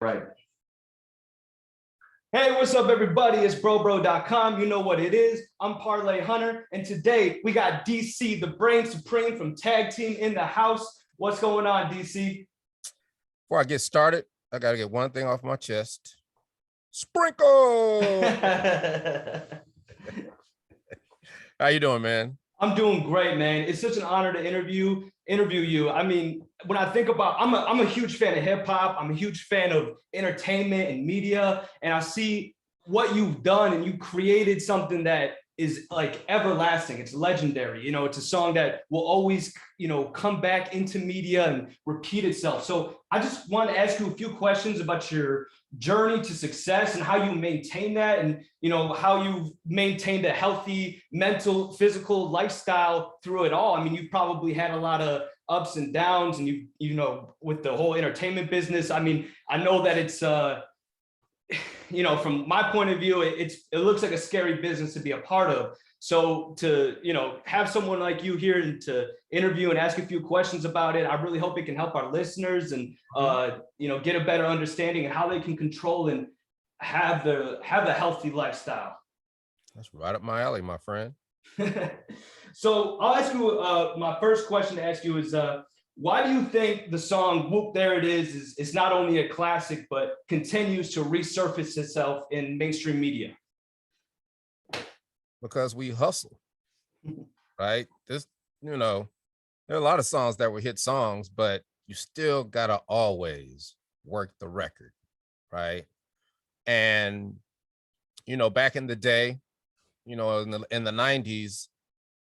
Right. Hey, what's up, everybody? It's brobro.com. You know what it is. I'm Parlay Hunter, and today we got DC, the brain supreme from Tag Team in the house. What's going on, DC? Before I get started, I got to get one thing off my chest. Sprinkle! How you doing, man? I'm doing great, man. It's such an honor to interview you. I mean, when I think about, I'm a huge fan of hip hop. I'm a huge fan of entertainment and media, and I see what you've done, and you created something that is like everlasting. It's legendary. You know, it's a song that will always, you know, come back into media and repeat itself. So I just want to ask you a few questions about your journey to success and how you maintain that, and you know how you've maintained a healthy mental, physical lifestyle through it all. I mean, you've probably had a lot of ups and downs, and you know, with the whole entertainment business. I mean, I know that it's you know, from my point of view, it looks like a scary business to be a part of. So to, you know, have someone like you here and to interview and ask a few questions about it, I really hope it can help our listeners and you know, get a better understanding of how they can control and have a healthy lifestyle. That's right up my alley, my friend. So I'll ask you, my first question to ask you is, why do you think the song "Whoop There It Is not only a classic, but continues to resurface itself in mainstream media? Because we hustle, right? This, you know, there are a lot of songs that were hit songs, but you still gotta always work the record, right? And, you know, back in the day, you know, in the 90s,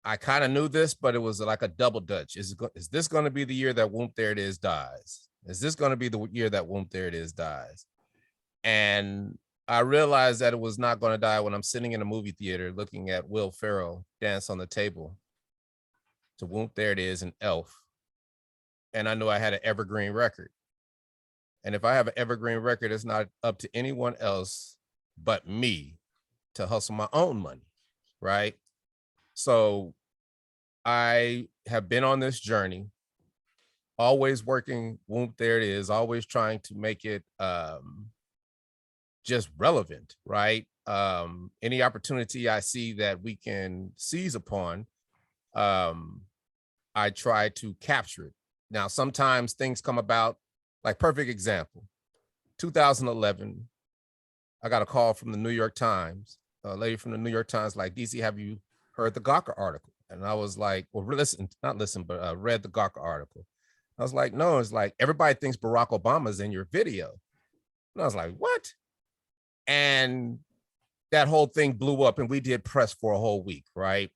I kind of knew this, but it was like a double dutch. Is this going to be the year that Whoop There It Is dies? Is this going to be the year that Whoop There It Is dies? And I realized that it was not going to die when I'm sitting in a movie theater looking at Will Ferrell dance on the table to Whoop There It Is and Elf. And I knew I had an evergreen record. And if I have an evergreen record, it's not up to anyone else but me to hustle my own money, right? So I have been on this journey, always working Whoop There It Is, always trying to make it just relevant, right? Any opportunity I see that we can seize upon, I try to capture it. Now, sometimes things come about, like perfect example, 2011, I got a call from the New York Times, a lady from the New York Times, like, DC, have you heard the Gawker article? And I was like, well, read the Gawker article. I was like, no, it's like, everybody thinks Barack Obama's in your video. And I was like, what? And that whole thing blew up, and we did press for a whole week, right?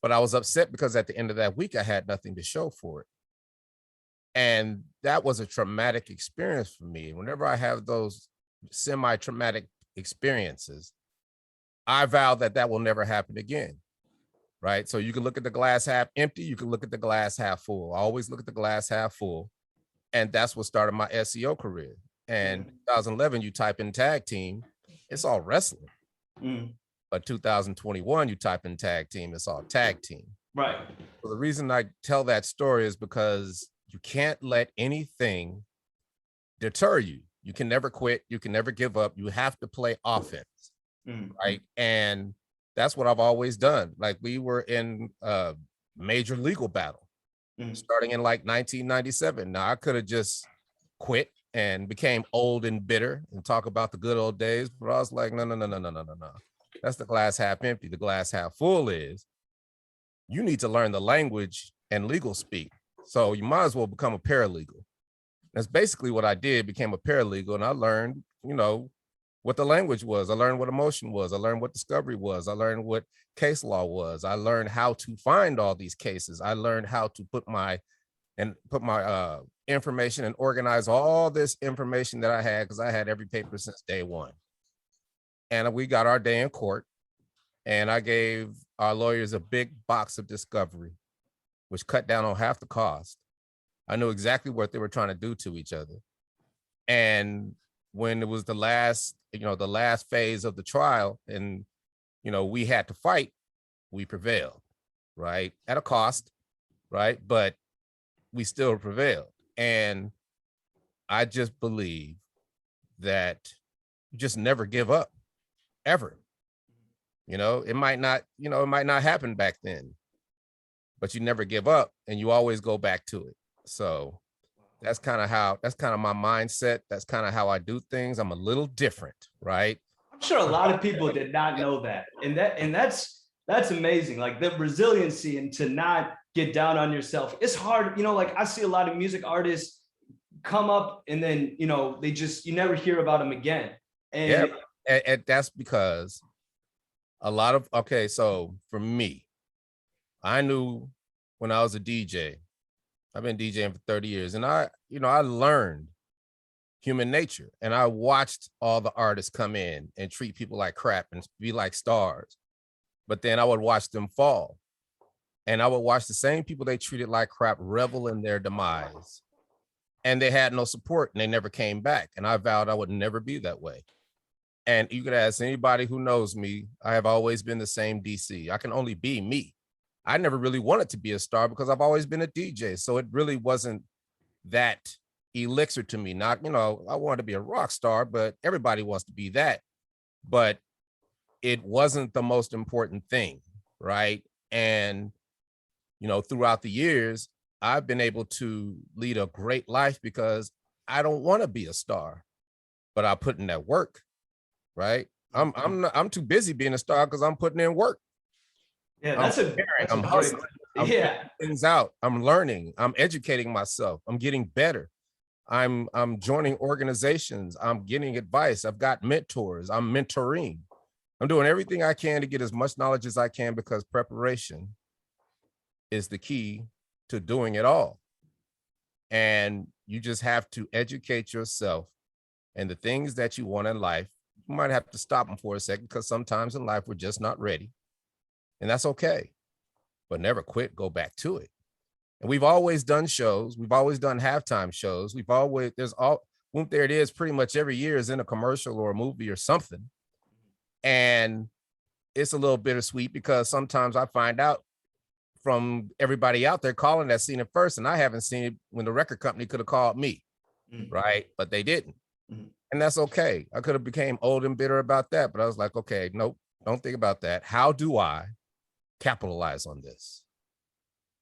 But I was upset because at the end of that week, I had nothing to show for it. And that was a traumatic experience for me. Whenever I have those semi-traumatic experiences, I vow that that will never happen again. Right. So you can look at the glass half empty. You can look at the glass half full. I always look at the glass half full. And that's what started my SEO career. And 2011, you type in tag team, it's all wrestling. But 2021, you type in tag team, it's all tag team. Right. So the reason I tell that story is because you can't let anything deter you. You can never quit. You can never give up. You have to play offense. Right. And that's what I've always done. Like, we were in a major legal battle starting in like 1997. Now, I could have just quit and became old and bitter and talk about the good old days, but I was like, no. That's the glass half empty. The glass half full is you need to learn the language and legal speak. So you might as well become a paralegal. That's basically what I did, became a paralegal, and I learned, you know, what the language was. I learned what emotion was. I learned what discovery was. I learned what case law was. I learned how to find all these cases. I learned how to put my information and organize all this information that I had, because I had every paper since day one. And we got our day in court, and I gave our lawyers a big box of discovery, which cut down on half the cost. I knew exactly what they were trying to do to each other. And when it was the last phase of the trial, and, you know, we had to fight, we prevailed, right? At a cost, right? But we still prevailed. And I just believe that you just never give up, ever. You know, it might not happen back then, but you never give up and you always go back to it. So that's kind of my mindset. That's kind of how I do things. I'm a little different, right? I'm sure a lot of people did not know that. And that's amazing. Like the resiliency and to not get down on yourself. It's hard, like I see a lot of music artists come up and then, you never hear about them again. And and that's because so for me, I knew when I was a DJ, I've been DJing for 30 years, and I learned human nature, and I watched all the artists come in and treat people like crap and be like stars. But then I would watch them fall, and I would watch the same people they treated like crap revel in their demise, and they had no support and they never came back. And I vowed I would never be that way. And you could ask anybody who knows me, I have always been the same DC. I can only be me. I never really wanted to be a star because I've always been a DJ. So it really wasn't that elixir to me. Not, I wanted to be a rock star, but everybody wants to be that. But it wasn't the most important thing, right? And, throughout the years, I've been able to lead a great life because I don't want to be a star, but I put in that work, right? I'm too busy being a star because I'm putting in work. Yeah, that's I'm hustling. I'm putting things out. I'm learning. I'm educating myself. I'm getting better. I'm joining organizations. I'm getting advice. I've got mentors. I'm mentoring. I'm doing everything I can to get as much knowledge as I can because preparation is the key to doing it all. And you just have to educate yourself and the things that you want in life. You might have to stop them for a second because sometimes in life we're just not ready. And that's okay. But never quit, go back to it. And we've always done shows. We've always done halftime shows. There it is pretty much every year is in a commercial or a movie or something. And it's a little bittersweet because sometimes I find out from everybody out there calling that seen it first, and I haven't seen it when the record company could have called me, right? But they didn't. And that's okay. I could have became old and bitter about that, but I was like, okay, nope, don't think about that. How do I capitalize on this?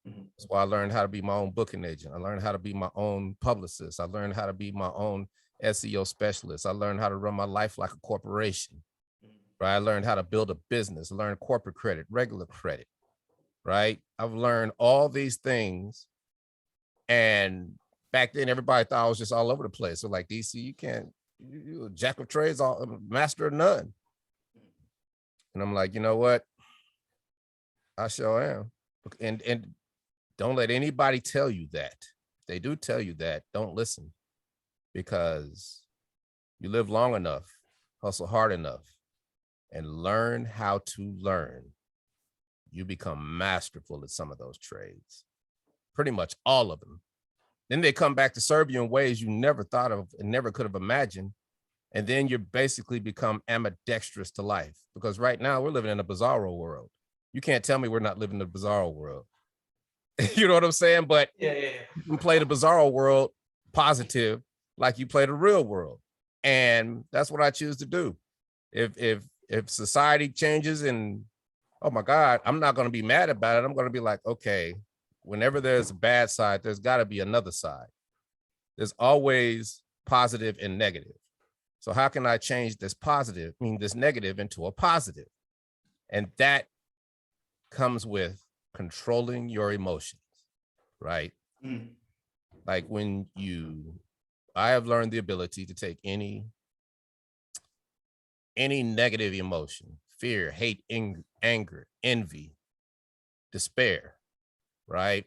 That's why I learned how to be my own booking agent. I learned how to be my own publicist. I learned how to be my own SEO specialist. I learned how to run my life like a corporation, right? I learned how to build a business, I learned corporate credit, regular credit, right? I've learned all these things. And back then, everybody thought I was just all over the place. So like, DC, you're a jack of trades, master of none. And I'm like, you know what? I sure am. And don't let anybody tell you that. If they do tell you that, don't listen, because you live long enough, hustle hard enough, and learn how to learn. You become masterful at some of those trades, pretty much all of them. Then they come back to serve you in ways you never thought of and never could have imagined. And then you basically become ambidextrous to life, because right now we're living in a bizarro world. You can't tell me we're not living in a bizarro world. You know what I'm saying? But you can play the bizarro world positive like you play the real world. And that's what I choose to do. If society changes and, oh my God, I'm not going to be mad about it. I'm going to be like, okay, whenever there's a bad side, there's got to be another side. There's always positive and negative. So how can I change this negative into a positive? And that comes with controlling your emotions, right? Like I have learned the ability to take any negative emotion, fear, hate, anger, envy, despair, right?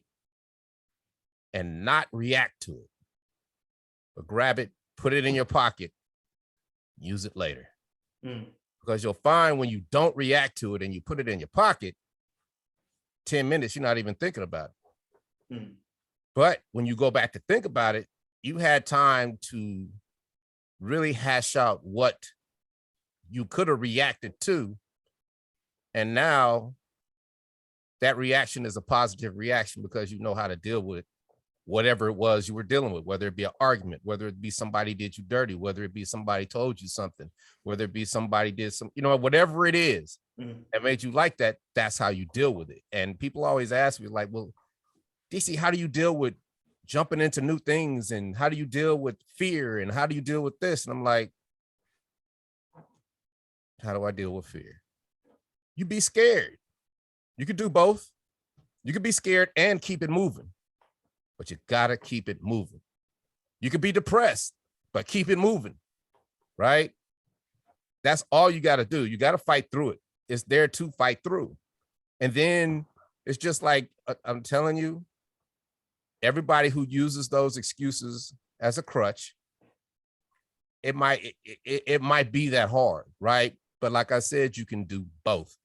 And not react to it, but grab it, put it in your pocket, use it later. Because you'll find when you don't react to it and you put it in your pocket, 10 minutes, you're not even thinking about it. But when you go back to think about it, you had time to really hash out what you could have reacted to. And now that reaction is a positive reaction because you know how to deal with whatever it was you were dealing with, whether it be an argument, whether it be somebody did you dirty, whether it be somebody told you something, whether it be somebody did some, whatever it is that made you like that, that's how you deal with it. And people always ask me like, well, DC, how do you deal with jumping into new things? And how do you deal with fear? And how do you deal with this? And I'm like, how do I deal with fear? You be scared. You could do both. You could be scared and keep it moving, but you gotta keep it moving. You could be depressed, but keep it moving, right? That's all you gotta do. You gotta fight through it. It's there to fight through. And then it's just like, I'm telling you, everybody who uses those excuses as a crutch, it might be that hard, right? But like I said, you can do both.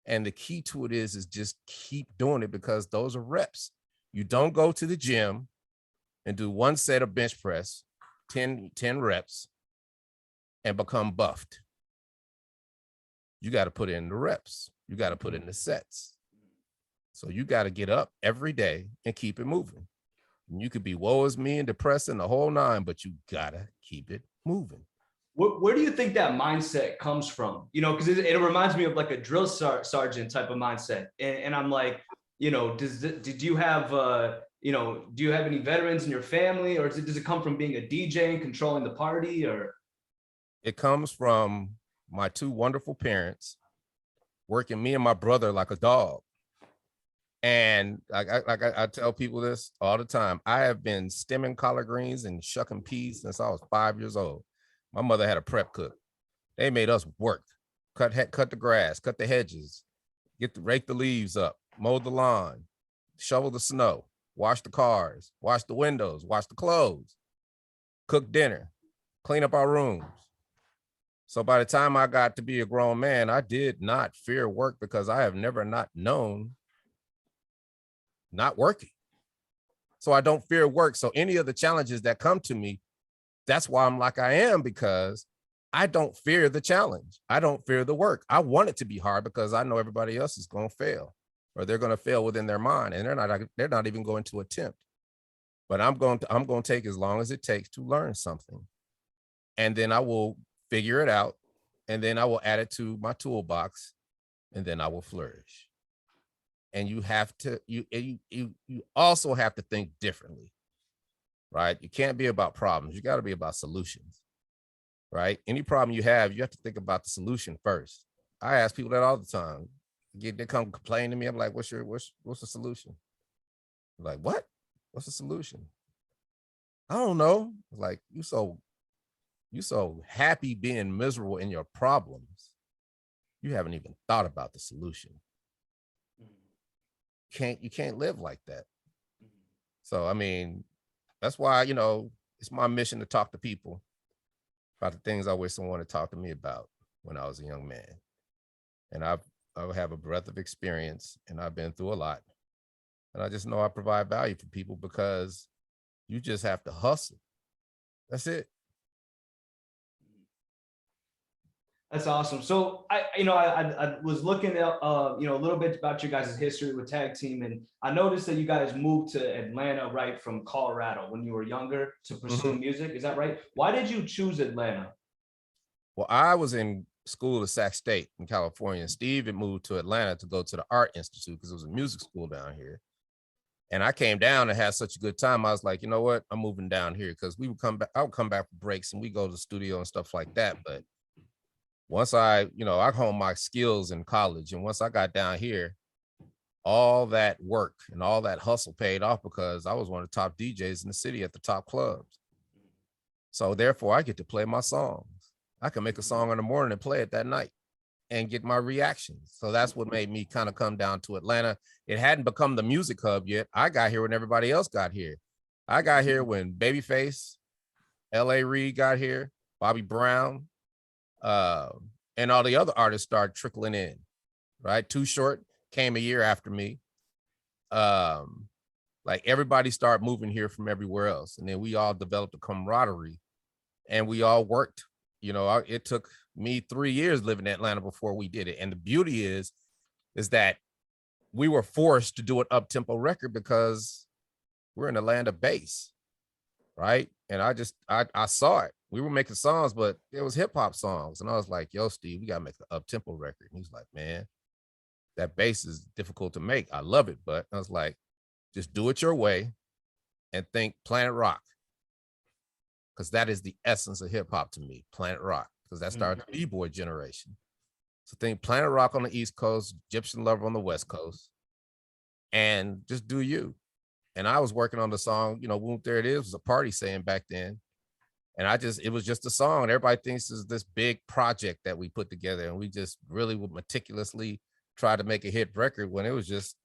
And the key to it is just keep doing it, because those are reps. You don't go to the gym and do one set of bench press, 10 reps, and become buffed. You got to put in the reps. You got to put in the sets. So you got to get up every day and keep it moving. And you could be woe is me and depressed and the whole nine, but you got to keep it moving. Where do you think that mindset comes from? Because it reminds me of like a drill sergeant type of mindset. And I'm like, did you have, do you have any veterans in your family, or does it come from being a DJ and controlling the party, or? It comes from my two wonderful parents working me and my brother like a dog. And I tell people this all the time. I have been stemming collard greens and shucking peas since I was 5 years old. My mother had a prep cook. They made us work, cut the grass, cut the hedges, rake the leaves up, mow the lawn, shovel the snow, wash the cars, wash the windows, wash the clothes, cook dinner, clean up our rooms. So by the time I got to be a grown man, I did not fear work, because I have never not known not working. So I don't fear work. So any of the challenges that come to me, that's why I'm like I am, because I don't fear the challenge. I don't fear the work. I want it to be hard because I know everybody else is going to fail, or they're going to fail within their mind, and they're not even going to attempt. But I'm going to take as long as it takes to learn something. And then I will figure it out, and then I will add it to my toolbox, and then I will flourish. And you have to, you also have to think differently, right? You can't be about problems. You got to be about solutions, right? Any problem you have to think about the solution first. I ask people that all the time. They come complain to me. I'm like, what's the solution? I'm like, what? What's the solution? I don't know. Like, you so happy being miserable in your problems, you haven't even thought about the solution. You can't live like that. So, I mean, that's why, it's my mission to talk to people about the things I wish someone had talked to me about when I was a young man. And I have a breadth of experience, and I've been through a lot. And I just know I provide value for people, because you just have to hustle. That's it. That's awesome. So I was looking at a little bit about your guys' history with Tag Team, and I noticed that you guys moved to Atlanta right from Colorado when you were younger to pursue music. Is that right? Why did you choose Atlanta? Well, I was in school at Sac State in California. Steve had moved to Atlanta to go to the Art Institute, because it was a music school down here. And I came down and had such a good time. I was like, you know what? I'm moving down here, because I would come back for breaks and we go to the studio and stuff like that. But once I honed my skills in college, and once I got down here, all that work and all that hustle paid off, because I was one of the top DJs in the city at the top clubs. So therefore, I get to play my songs. I can make a song in the morning and play it that night and get my reactions. So that's what made me kind of come down to Atlanta. It hadn't become the music hub yet. I got here when everybody else got here. I got here when Babyface, L.A. Reid got here, Bobby Brown, and all the other artists started trickling in, right? Too Short came a year after me. Like, everybody started moving here from everywhere else. And then we all developed a camaraderie, and we all worked. It took me 3 years living in Atlanta before we did it. And the beauty is that we were forced to do an up-tempo record, because we're in the land of bass, right? And I saw it. We were making songs, but it was hip hop songs. And I was like, yo, Steve, we gotta make an up-tempo record. And he's like, man, that bass is difficult to make. I love it, but I was like, just do it your way and think Planet Rock. Because that is the essence of hip hop to me, Planet Rock, because that started the B-boy generation. So think Planet Rock on the East Coast, Egyptian Lover on the West Coast, and just do you. And I was working on the song, you know, Whoop, There It Is was a party saying back then. And it was just a song. And everybody thinks it's this big project that we put together. And we just really would meticulously try to make a hit record when it was just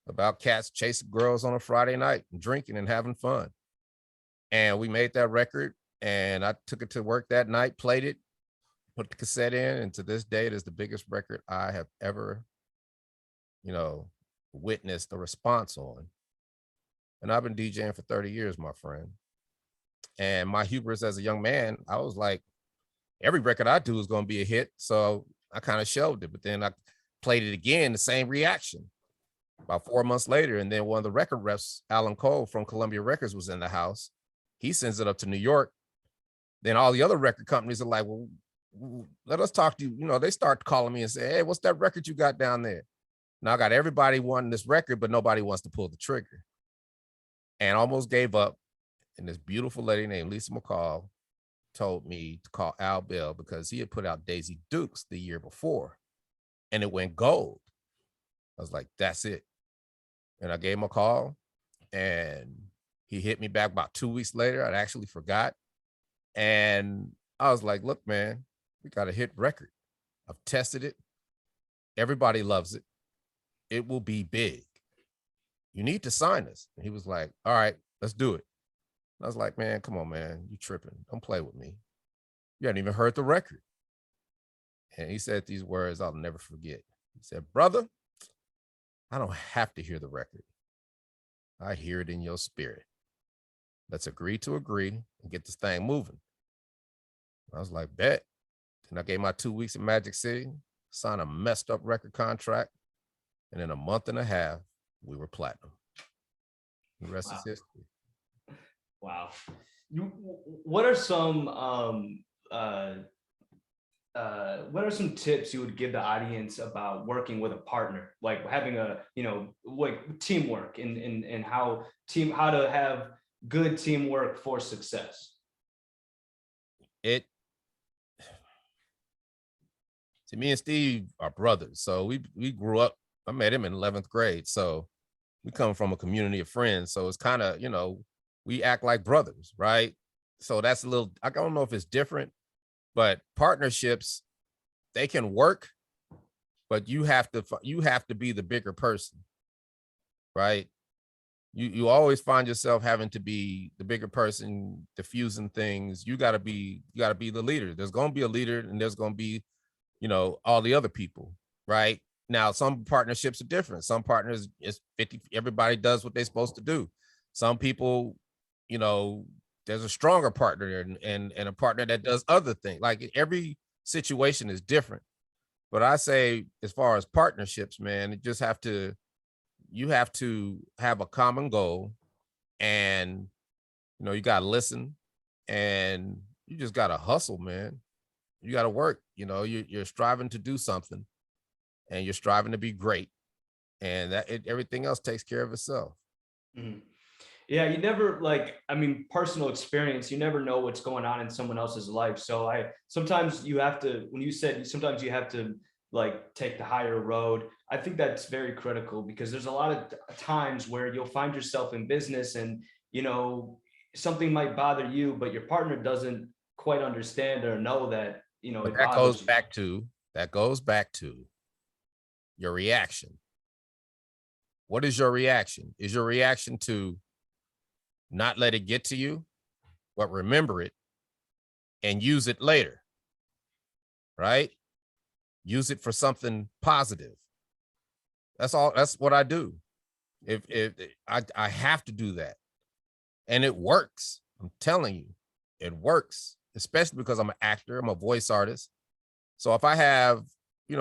about cats chasing girls on a Friday night and drinking and having fun. And we made that record and I took it to work that night, played it, put the cassette in. And to this day, it is the biggest record I have ever, you know, witnessed a response on. And I've been DJing for 30 years, my friend. And my hubris as a young man, I was like, every record I do is going to be a hit. So I kind of shelved it, but then I played it again, the same reaction about 4 months later. And then one of the record reps, Alan Cole from Columbia Records, was in the house. He sends it up to New York. Then all the other record companies are like, well, let us talk to you. You know, they start calling me and say, hey, what's that record you got down there? Now I got everybody wanting this record, but nobody wants to pull the trigger. And almost gave up. And this beautiful lady named Lisa McCall told me to call Al Bell because he had put out Daisy Dukes the year before and it went gold. I was like, that's it. And I gave him a call and he hit me back about 2 weeks later. I actually forgot. And I was like, look, man, we got a hit record. I've tested it. Everybody loves it. It will be big. You need to sign us. And he was like, all right, let's do it. I was like, man, come on, man. You tripping. Don't play with me. You hadn't even heard the record. And he said these words I'll never forget. He said, brother, I don't have to hear the record. I hear it in your spirit. Let's agree to agree and get this thing moving. I was like, bet. And I gave my 2 weeks in Magic City, signed a messed up record contract. And in a month and a half, we were platinum. The rest is history. Wow. What are some tips you would give the audience about working with a partner, like having a, like teamwork and how to have good teamwork for success? To me and Steve are brothers. So we grew up, I met him in 11th grade. So we come from a community of friends. So it's kind of, we act like brothers, right? So that's a little, I don't know if it's different, but partnerships, they can work, but you have to be the bigger person, right? You always find yourself having to be the bigger person, diffusing things. You gotta be the leader. There's gonna be a leader and there's gonna be, all the other people, right? Now, some partnerships are different. Some partners, it's 50, everybody does what they're supposed to do. Some people, there's a stronger partner and a partner that does other things. Like every situation is different. But I say, as far as partnerships, man, you have to have a common goal and, you got to listen and you just got to hustle, man. You got to work, you're striving to do something and you're striving to be great and everything else takes care of itself. Mm-hmm. Yeah, you never personal experience, you never know what's going on in someone else's life. So sometimes you have to, when you said sometimes you have to take the higher road, I think that's very critical because there's a lot of times where you'll find yourself in business and, something might bother you, but your partner doesn't quite understand or know that, But that goes back to your reaction. What is your reaction? Is your reaction to not let it get to you, but remember it and use it later, right? Use it for something positive. That's all. That's what I do. If I have to do that, and it works. I'm telling you, it works. Especially because I'm an actor, I'm a voice artist. So if I have, have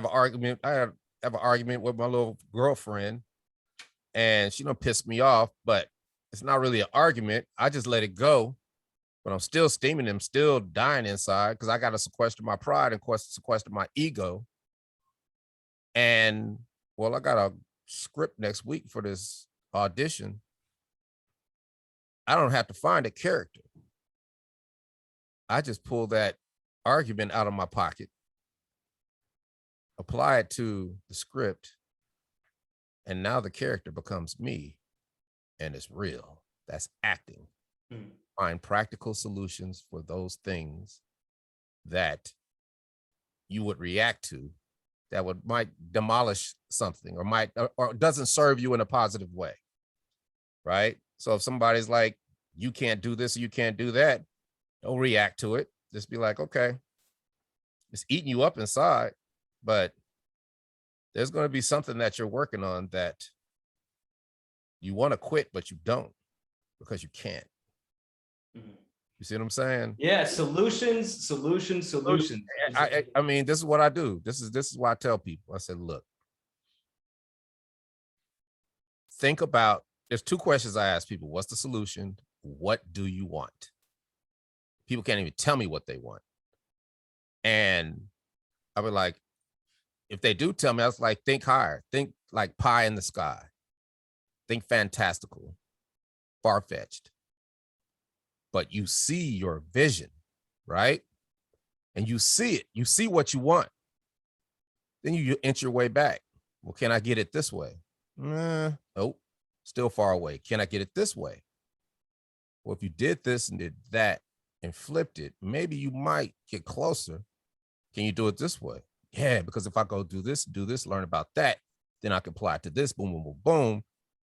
an argument, I have an argument with my little girlfriend. and she don't piss me off, but it's not really an argument. I just let it go, but I'm still steaming. I'm still dying inside because I got to sequester my pride and sequester my ego. And well, I got a script next week for this audition. I don't have to find a character. I just pull that argument out of my pocket, apply it to the script, and now the character becomes me, and it's real. That's acting. Find practical solutions for those things that you would react to that might demolish something or doesn't serve you in a positive way, right? So if somebody's like, you can't do this or you can't do that, don't react to it. Just be like, okay, it's eating you up inside, but there's going to be something that you're working on that you want to quit, but you don't because you can't. You see what I'm saying? Yeah, solutions. I mean, this is what I do. This is why I tell people. I said, look, think about, there's two questions I ask people. What's the solution? What do you want? People can't even tell me what they want. And I'll be like, if they do tell me, I was like, think higher. Think like pie in the sky. Think fantastical, far-fetched. But you see your vision, right? And you see it. You see what you want. Then you inch your way back. Well, can I get it this way? Nope, still far away. Can I get it this way? Well, if you did this and did that and flipped it, maybe you might get closer. Can you do it this way? Yeah, because if I go do this, learn about that, then I can apply it to this, boom, boom, boom, boom.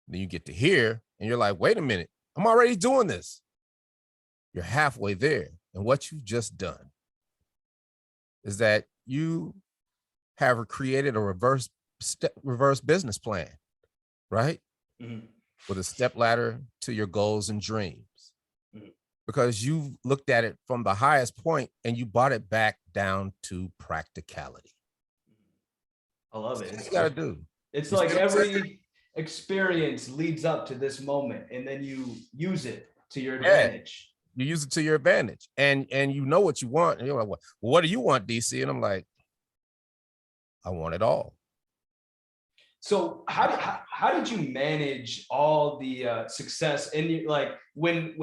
Then you get to here and you're like, wait a minute, I'm already doing this. You're halfway there. And what you've just done is that you have created a reverse business plan, right? With a step ladder to your goals and dreams. Because you looked at it from the highest point and you brought it back down to practicality. I love it. That's what you gotta do. It's like every experience leads up to this moment, and then you use it to your advantage. You use it to your advantage, and you know what you want, and you're like, what do you want, DC? And I'm like, I want it all. So how did you manage all the success in like when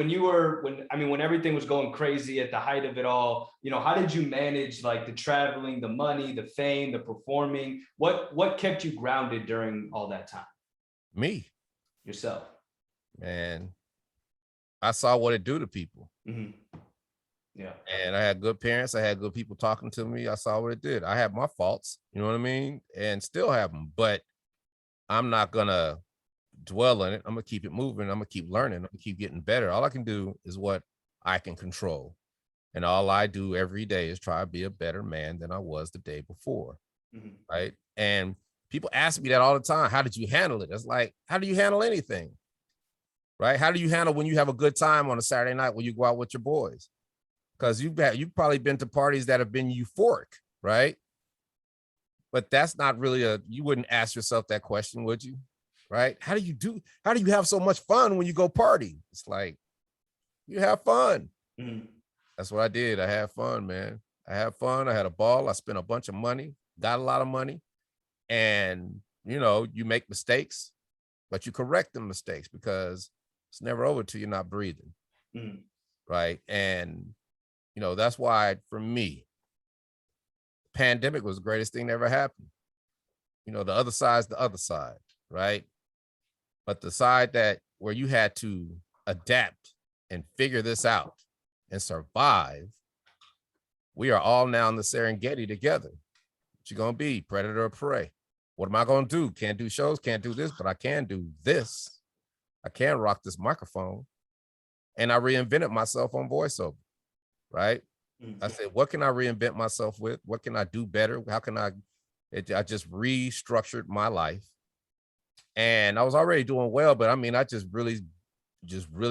everything was going crazy at the height of it all, how did you manage like the traveling, the money, the fame, the performing? What kept you grounded during all that time? Me. Yourself. Man, I saw what it do to people. Yeah. And I had good parents. I had good people talking to me. I saw what it did. I had my faults, you know what I mean? And still have them, but I'm not gonna dwell on it. I'm gonna keep it moving. I'm gonna keep learning. I'm gonna keep getting better. All I can do is what I can control. And all I do every day is try to be a better man than I was the day before. Right. And people ask me that all the time. How did you handle it? It's like, how do you handle anything? Right? How do you handle when you have a good time on a Saturday night when you go out with your boys? Because you've probably been to parties that have been euphoric, right? But that's not really you wouldn't ask yourself that question, would you? Right? How do you have so much fun when you go party? It's like, you have fun. That's what I did. I had fun, man. I had fun. I had a ball. I spent a bunch of money, got a lot of money. And, you make mistakes, but you correct the mistakes because it's never over till you're not breathing. Right. And, that's why for me, pandemic was the greatest thing that ever happened. The other side's the other side, right? But the side where you had to adapt and figure this out and survive, we are all now in the Serengeti together. What you gonna be, predator or prey? What am I gonna do? Can't do shows, can't do this, but I can do this. I can rock this microphone. And I reinvented myself on voiceover, right? I said, what can I reinvent myself with? What can I do better? How can I just restructured my life. And I was already doing well, but I just really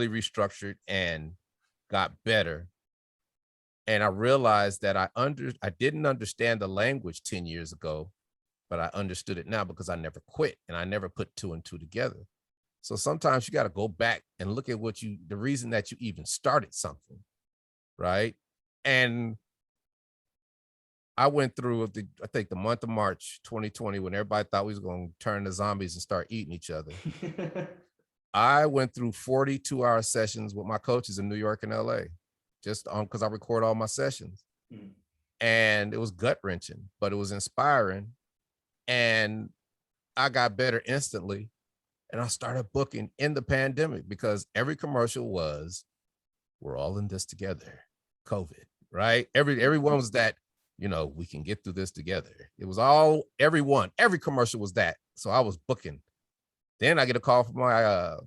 restructured and got better. And I realized that I didn't understand the language 10 years ago, but I understood it now because I never quit and I never put two and two together. So sometimes you got to go back and look at the reason that you even started something, right? And I went through I think the month of March 2020, when everybody thought we was going to turn to zombies and start eating each other. I went through 42-hour sessions with my coaches in New York and LA, just because I record all my sessions. Mm. And it was gut-wrenching, but it was inspiring. And I got better instantly. And I started booking in the pandemic because every commercial was, we're all in this together, COVID, right? Everyone was that, we can get through this together. It was every commercial was that. So I was booking. Then I get a call from my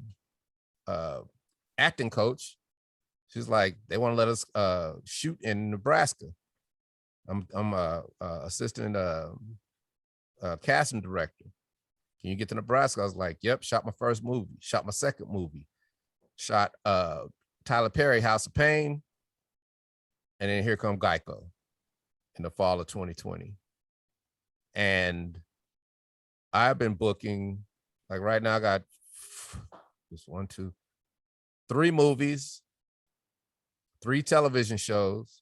acting coach. She's like, they want to let us shoot in Nebraska. I'm assistant casting director. Can you get to Nebraska? I was like, yep. Shot my first movie, shot my second movie, shot Tyler Perry, House of Pain. And then here come Geico in the fall of 2020. And I've been booking, like right now I got just 3 movies, 3 television shows,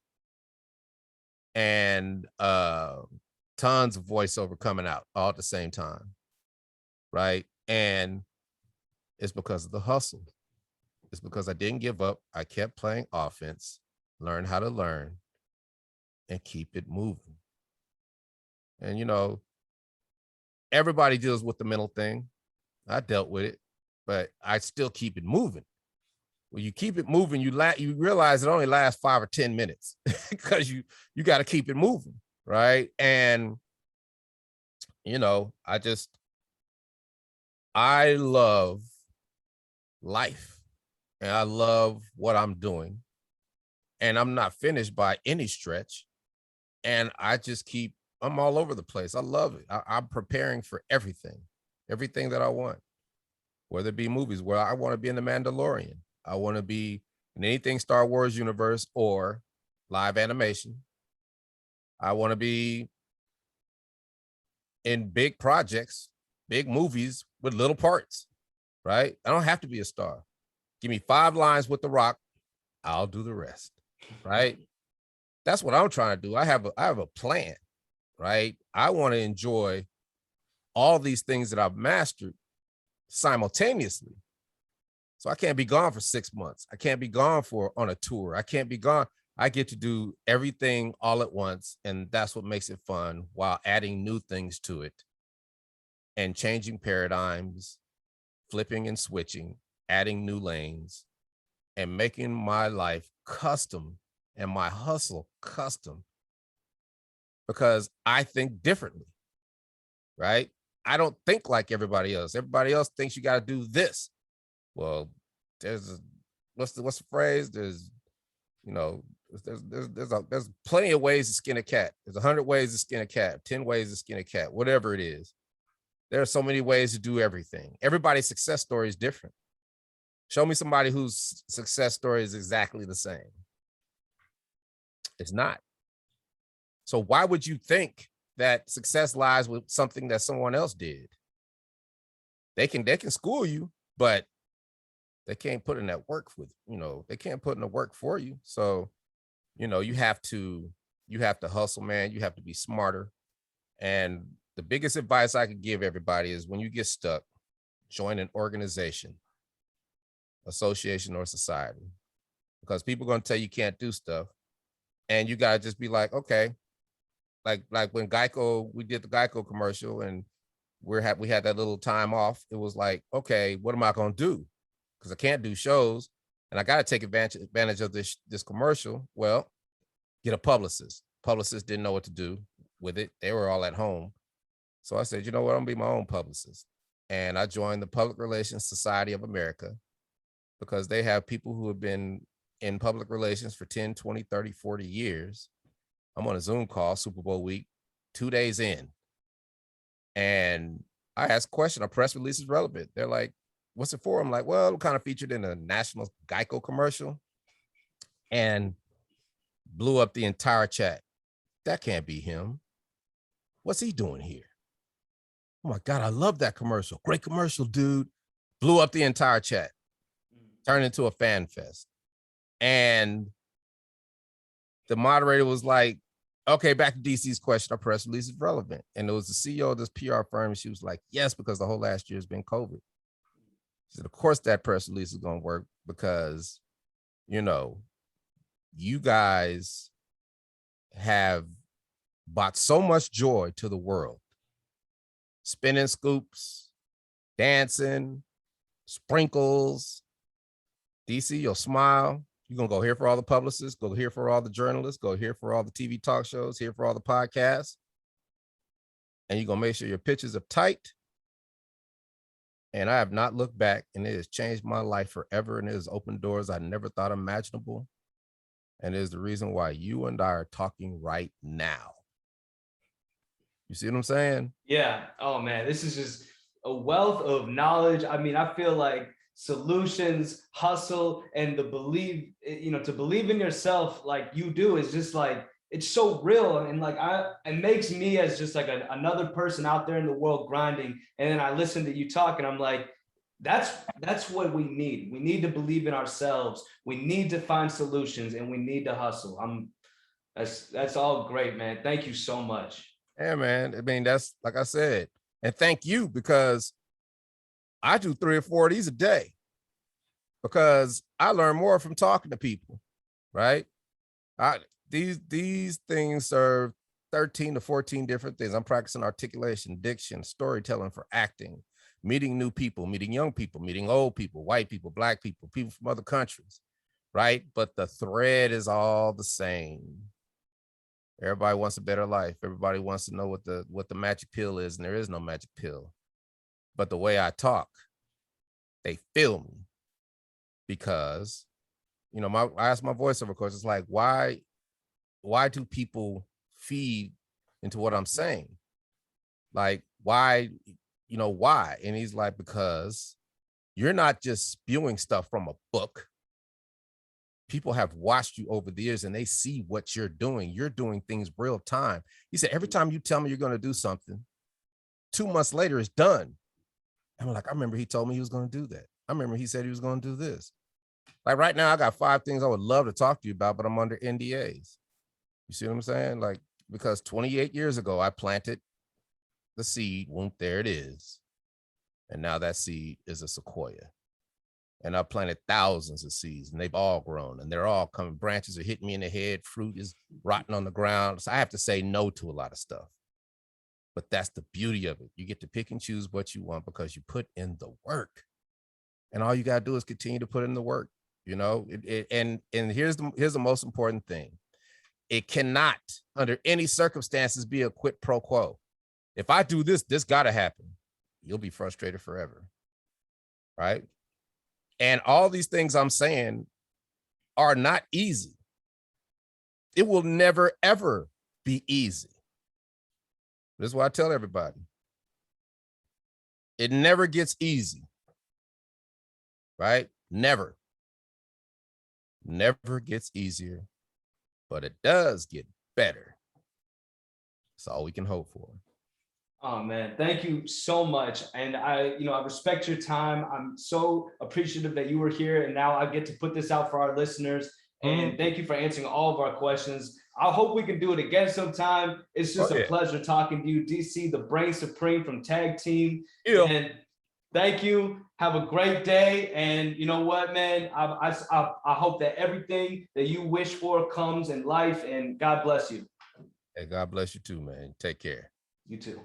and tons of voiceover coming out all at the same time. Right. And it's because of the hustle. It's because I didn't give up. I kept playing offense, learn how to learn, and keep it moving. And, everybody deals with the mental thing. I dealt with it, but I still keep it moving. When you keep it moving, you realize it only lasts 5 or 10 minutes because you got to keep it moving. Right. And, I love life and I love what I'm doing, and I'm not finished by any stretch. And I just I'm all over the place. I love it. I'm preparing for everything that I want, whether it be movies where I want to be in The Mandalorian. I want to be in anything Star Wars universe or live animation. I want to be in big projects, big movies with little parts, right? I don't have to be a star. Give me 5 lines with The Rock, I'll do the rest, right? That's what I'm trying to do. I have a plan, right? I want to enjoy all these things that I've mastered simultaneously. So I can't be gone for 6 months. I can't be gone on a tour. I can't be gone. I get to do everything all at once, and that's what makes it fun, while adding new things to it and changing paradigms, flipping and switching, adding new lanes, and making my life custom and my hustle custom, because I think differently, right? I don't think like everybody else. Everybody else thinks you got to do this. Well, what's the phrase? There's plenty of ways to skin a cat. There's 100 ways to skin a cat, 10 ways to skin a cat, whatever it is. There are so many ways to do everything. Everybody's success story is different. Show me somebody whose success story is exactly the same. It's not. So why would you think that success lies with something that someone else did? They can school you, but they can't put in that work they can't put in the work for you. So, you have to hustle, man. You have to be smarter. And the biggest advice I could give everybody is, when you get stuck, join an organization, association, or society, because people are going to tell you can't do stuff. And you got to just be like, okay, like when we did the Geico commercial and we had that little time off. It was like, okay, what am I going to do? Because I can't do shows and I got to take advantage of this commercial. Well, get a publicist. Publicists didn't know what to do with it. They were all at home. So I said, you know what? I'm going to be my own publicist. And I joined the Public Relations Society of America, because they have people who have been in public relations for 10, 20, 30, 40 years. I'm on a Zoom call, Super Bowl week, 2 days in. And I asked a question, a press release is relevant. They're like, what's it for? I'm like, well, I'm kind of featured in a national Geico commercial, and blew up the entire chat. That can't be him. What's he doing here? Oh my God, I love that commercial. Great commercial, dude. blew up the entire chat, turned into a fan fest. And the moderator was like, okay, back to DC's question, our press release is relevant. And it was the CEO of this PR firm. And she was like, yes, because the whole last year has been COVID. She said, of course that press release is going to work because, you know, you guys have brought so much joy to the world. Spinning scoops, dancing, sprinkles. DC, you'll smile. You're going to go here for all the publicists, go here for all the journalists, go here for all the TV talk shows, here for all the podcasts. And you're going to make sure your pictures are tight. And I have not looked back, and it has changed my life forever. And it has opened doors I never thought imaginable. And it is the reason why you and I are talking right now. You see what I'm saying? Yeah. Oh man, this is just a wealth of knowledge. I mean, I feel like solutions, hustle, and the believe, you know, to believe in yourself like you do is just like, it's so real. And like, it makes me as just like another person out there in the world grinding. And then I listen to you talk and I'm like, that's what we need. We need to believe in ourselves. We need to find solutions and we need to hustle. That's all great, man. Thank you so much. Yeah, man. I mean, that's like I said, and thank you, because I do 3 or 4 of these a day because I learn more from talking to people, right? These things serve 13 to 14 different things. I'm practicing articulation, diction, storytelling for acting, meeting new people, meeting young people, meeting old people, white people, black people, people from other countries, right? But the thread is all the same. Everybody wants a better life. Everybody wants to know what the magic pill is, and there is no magic pill. But the way I talk, they feel me because, you know, I asked my voiceover coach, it's like, why do people feed into what I'm saying? Like, why, you know, why? And he's like, because you're not just spewing stuff from a book. People have watched you over the years and they see what you're doing. You're doing things real time. He said, every time you tell me you're going to do something, 2 months later it's done. I'm like, I remember he told me he was going to do that. I remember he said he was going to do this. Like right now, I got 5 things I would love to talk to you about, but I'm under NDAs. You see what I'm saying? Like, because 28 years ago, I planted the seed, there it is. And now that seed is a sequoia. And I planted thousands of seeds and they've all grown and they're all coming. Branches are hitting me in the head. Fruit is rotting on the ground. So I have to say no to a lot of stuff. But that's the beauty of it. You get to pick and choose what you want because you put in the work. And all you got to do is continue to put in the work, you know? And here's the most important thing. It cannot, under any circumstances, be a quid pro quo. If I do this, this got to happen. You'll be frustrated forever, right? And all these things I'm saying are not easy. It will never, ever be easy. This is what I tell everybody. It never gets easy, right? Never. Never gets easier, but it does get better. That's all we can hope for. Oh man, thank you so much. And I respect your time. I'm so appreciative that you were here and now I get to put this out for our listeners. And thank you for answering all of our questions. I hope we can do it again sometime. It's just a pleasure talking to you, DC, the brain supreme from Tag Team. Yeah. And thank you. Have a great day. And you know what, man, I hope that everything that you wish for comes in life, and God bless you. Hey, God bless you too, man. Take care. You too.